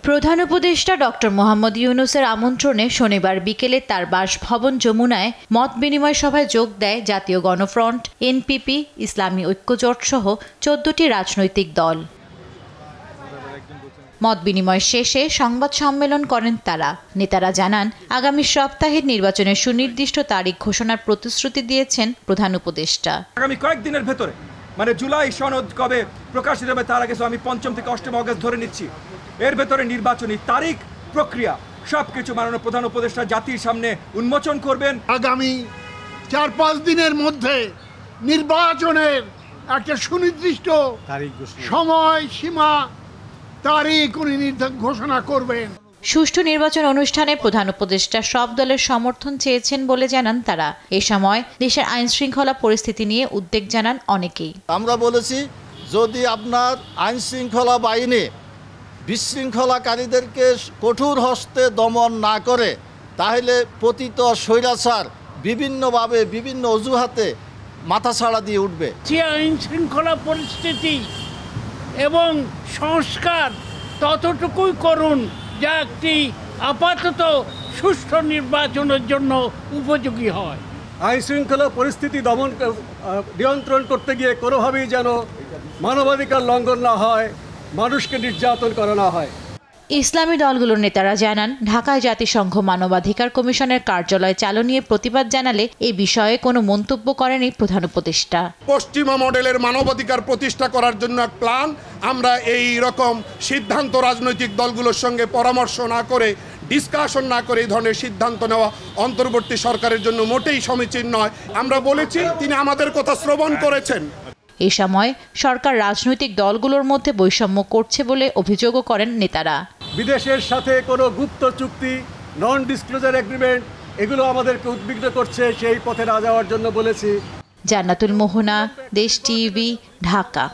প্রধান উপদেষ্টা ডক্টর মোহাম্মদ ইউনূসের আমন্ত্রণে শনিবার বিকেলে তার বাসভবন যমুনায় মত বিনিময় সভায় যোগ দেয় জাতীয় গণফ্রন্ট, এনপিপি, ইসলামী ঐক্যজোট সহ 14টি রাজনৈতিক দল। মত বিনিময় শেষে সংবাদ সম্মেলন করেন তারা। নেতারা জানান, আগামী সপ্তাহের নির্বাচনের সুনির্দিষ্ট তারিখ ঘোষণার প্রতিশ্রুতি দিয়েছেন প্রধান উপদেষ্টা। আগামী কয়েকদিনের ভেতরে, মানে জুলাই সনদ কবে প্রকাশিত হবে তার আগে, আমি 5 থেকে 8 অগস্ট ধরে নিচ্ছি, এর ভেতরে নির্বাচনী তারিখ, প্রক্রিয়া সবকিছু মাননীয় প্রধান উপদেষ্টা জাতির সামনে উন্মোচন করবেন। আগামী 4-5 দিনের মধ্যে নির্বাচনের একটা সুনির্দিষ্ট সময় সীমা তারিখ উনি ঘোষণা করবেন। সুষ্ঠু নির্বাচন অনুষ্ঠানে প্রধান উপদেষ্টা সব দলের সমর্থন চেয়েছেন বলে জানান তারা। এ সময় দেশের আইন শৃঙ্খলা পরিস্থিতি নিয়ে উদ্বেগ জানান অনেকেই। আমরা বলেছি, যদি আপনার আইন শৃঙ্খলা বাহিনী বিশৃঙ্খলাকারীদেরকে কঠোর হস্তে দমন না করে, তাহলে পতিত স্বৈরাচার বিভিন্নভাবে বিভিন্ন অজুহাতে মাথাছাড়া দিয়ে উঠবে। যে আইন শৃঙ্খলা পরিস্থিতি এবং সংস্কার ততটুকুই করুন যা একটি আপাতত সুষ্ঠু নির্বাচনের জন্য উপযোগী হয়। আইন শৃঙ্খলা পরিস্থিতি নিয়ন্ত্রণ করতে গিয়ে কোনোভাবেই যেন মানবাধিকার লঙ্ঘন না হয়, মানুষকে নির্যাতন করা না হয়। ইসলামী দলগুলোর নেতারা জানান, ঢাকায় জাতিসংঘ মানবাধিকার কমিশনের কার্যালয় চালু নিয়ে প্রতিবাদ জানালে এ বিষয়ে কোনো মন্তব্য করেনি প্রধান উপদেষ্টা। পশ্চিমা মডেলের মানবাধিকার প্রতিষ্ঠা করার জন্য এক প্ল্যান, আমরা এই রকম সিদ্ধান্ত রাজনৈতিক দলগুলোর সঙ্গে পরামর্শ না করে, ডিসকাশন না করে এই ধরনের সিদ্ধান্ত নেওয়া অন্তর্বর্তী সরকারের জন্য মোটেই সমীচীন নয়। আমরা বলেছি, তিনি আমাদের কথা শ্রবণ করেছেন। এ সময় সরকার রাজনৈতিক দলগুলোর মধ্যে বৈষম্য করছে বলে অভিযোগও করেন নেতারা। বিদেশের সাথে কোনো গুপ্ত চুক্তি, নন ডিসক্লোজার এগ্রিমেন্ট, এগুলো আমাদেরকে উদ্বিগ্ন করছে, সেই পথে না যাওয়ার জন্য বলেছি। জান্নাতুল মোহনা, দেশ টিভি, ঢাকা।